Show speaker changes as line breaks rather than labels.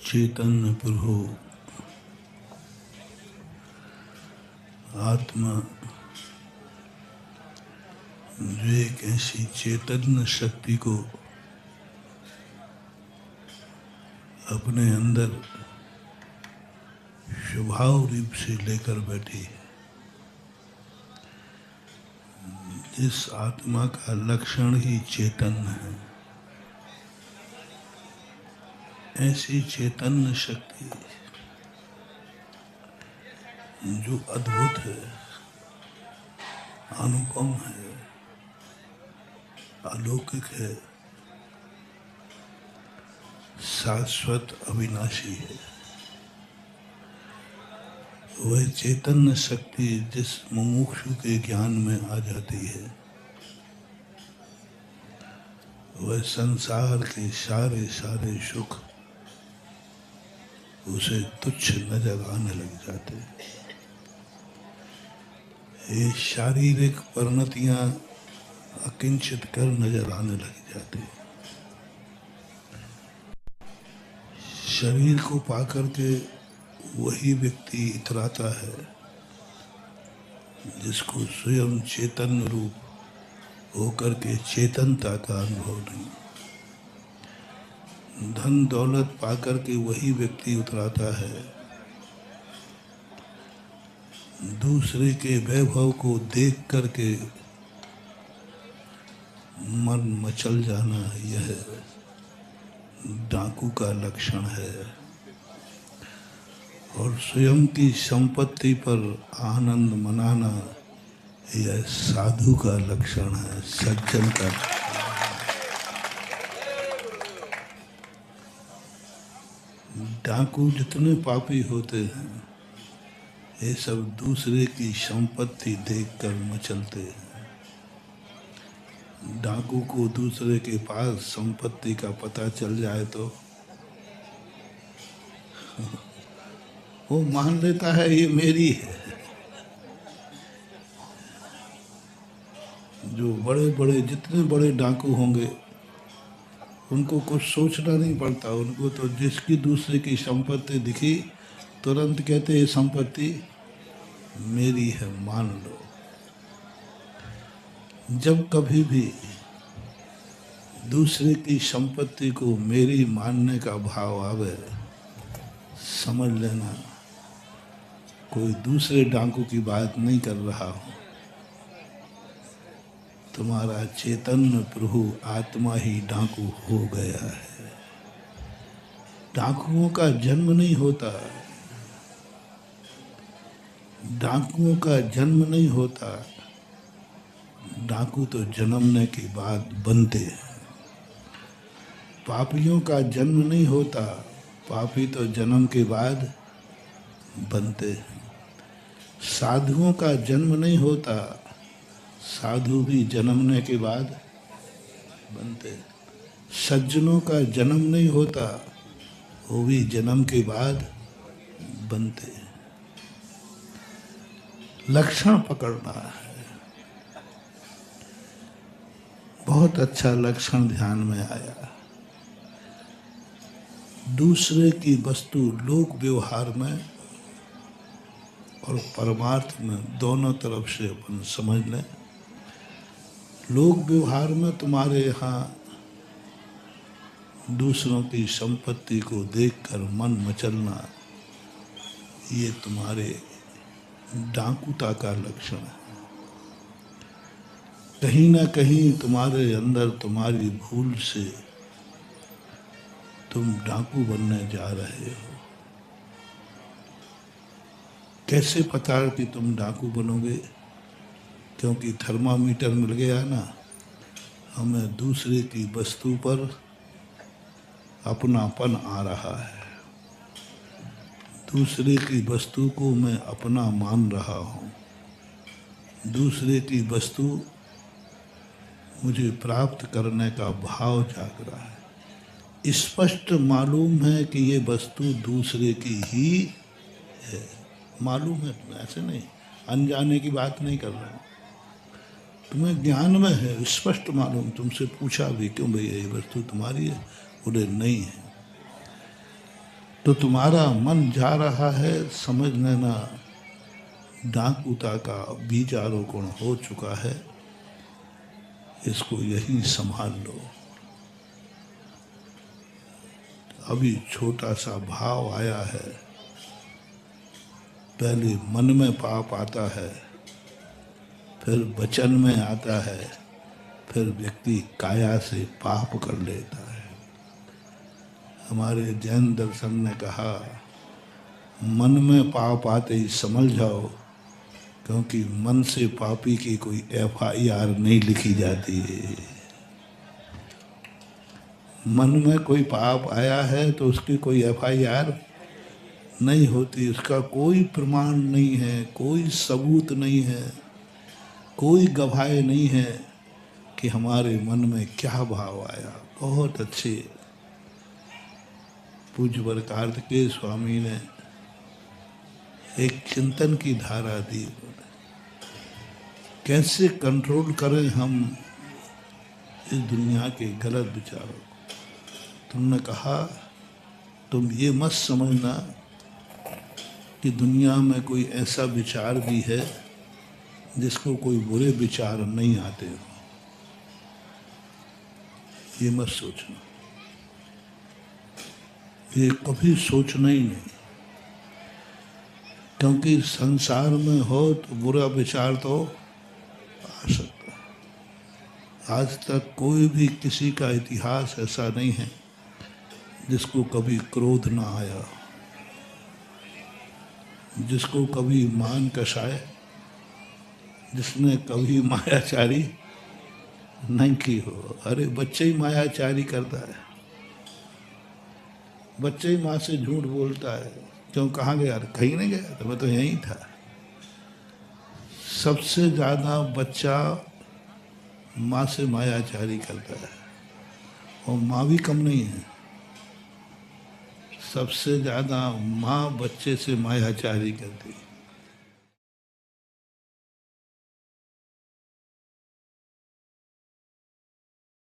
चैतन्य प्रभु आत्मा जो एक ऐसी चैतन्य शक्ति को अपने अंदर स्वभाव रूप से लेकर बैठी है, जिस आत्मा का लक्षण ही चैतन्य है, ऐसी चैतन्य शक्ति जो अद्भुत है, अनुपम है, अलौकिक है, शाश्वत अविनाशी है, वह चैतन्य शक्ति जिस मुमुक्षु के ज्ञान में आ जाती है, वह संसार के सारे सारे सुख उसे तुच्छ नजर आने लग जाते हैं। ये शारीरिक परिणतियां अकिंचित कर नजर आने लग जाती है। शरीर को पाकर के वही व्यक्ति इतराता है जिसको स्वयं चैतन्य रूप होकर के चेतनता का अनुभव नहीं। धन दौलत पाकर के वही व्यक्ति उतराता है दूसरे के वैभव को देख करके मन मचल जाना, यह डाकू का लक्षण है। और स्वयं की संपत्ति पर आनंद मनाना यह साधु का लक्षण है, सज्जन का। डाकू जितने पापी होते हैं, ये सब दूसरे की संपत्ति देखकर मचलते हैं। डाकू को दूसरे के पास संपत्ति का पता चल जाए तो वो मान लेता है ये मेरी है। जो बड़े बड़े जितने बड़े डाकू होंगे उनको कुछ सोचना नहीं पड़ता, उनको तो जिसकी दूसरे की संपत्ति दिखी तुरंत कहते ये संपत्ति मेरी है, मान लो। जब कभी भी दूसरे की संपत्ति को मेरी मानने का भाव आवे, समझ लेना कोई दूसरे डाकू की बात नहीं कर रहा हूं, तुम्हारा चैतन्य प्रभु आत्मा ही डाकू हो गया है। डाकुओं का जन्म नहीं होता, डाकुओं का जन्म नहीं होता, डाकू तो जन्मने के बाद बनते हैं। पापियों का जन्म नहीं होता, पापी तो जन्म के बाद बनते हैं। साधुओं का जन्म नहीं होता, साधु भी जन्मने के बाद बनते हैं। सज्जनों का जन्म नहीं होता, वो भी जन्म के बाद बनते हैं। लक्षण पकड़ना है। बहुत अच्छा लक्षण ध्यान में आया। दूसरे की वस्तु लोक व्यवहार में और परमार्थ में दोनों तरफ से अपन समझ लें। लोक व्यवहार में तुम्हारे यहाँ दूसरों की संपत्ति को देखकर मन मचलना, ये तुम्हारे डाकुता का लक्षण है। कहीं ना कहीं तुम्हारे अंदर तुम्हारी भूल से तुम डाकू बनने जा रहे हो। कैसे पता कि तुम डाकू बनोगे? क्योंकि थर्मामीटर मिल गया ना, हमें दूसरे की वस्तु पर अपनापन आ रहा है। दूसरे की वस्तु को मैं अपना मान रहा हूँ। दूसरे की वस्तु मुझे प्राप्त करने का भाव जाग रहा है। स्पष्ट मालूम है कि ये वस्तु दूसरे की ही है। मालूम है तुम्हें, ऐसे नहीं, अनजाने की बात नहीं कर रहा हूँ। तुम्हें ज्ञान में है, स्पष्ट मालूम। तुमसे पूछा भी क्यों भैया ये वस्तु तुम्हारी है? बोले नहीं है। तो तुम्हारा मन जा रहा है, समझ लेना डाकुता का बीज आरोपण हो चुका है, इसको यही संभाल लो। अभी छोटा सा भाव आया है, पहले मन में पाप आता है, फिर वचन में आता है, फिर व्यक्ति काया से पाप कर लेता है। हमारे जैन दर्शन ने कहा, मन में पाप आते ही समझ जाओ, क्योंकि मन से पापी की कोई FIR नहीं लिखी जाती है। मन में कोई पाप आया है तो उसकी कोई FIR नहीं होती, उसका कोई प्रमाण नहीं है, कोई सबूत नहीं है, कोई गवाही नहीं है कि हमारे मन में क्या भाव आया। बहुत अच्छे पूज्यवर कार्तिकेय स्वामी ने एक चिंतन की धारा दी, कैसे कंट्रोल करें हम इस दुनिया के गलत विचारों को। तुमने कहा, तुम ये मत समझना कि दुनिया में कोई ऐसा विचार भी है जिसको कोई बुरे विचार नहीं आते हो, ये मत सोचना, ये कभी सोचना ही नहीं। क्योंकि संसार में हो तो बुरा विचार तो आ सकता है। आज तक कोई भी किसी का इतिहास ऐसा नहीं है जिसको कभी क्रोध ना आया, जिसको कभी मान कषाय, जिसने कभी मायाचारी नहीं की हो। अरे बच्चे ही मायाचारी करता है, बच्चे ही माँ से झूठ बोलता है, क्यों कहाँ गया? कहीं नहीं गया तो मैं तो यहीं था। सबसे ज़्यादा बच्चा माँ से मायाचारी करता है, और माँ भी कम नहीं है। सबसे ज़्यादा माँ बच्चे से मायाचारी करती है।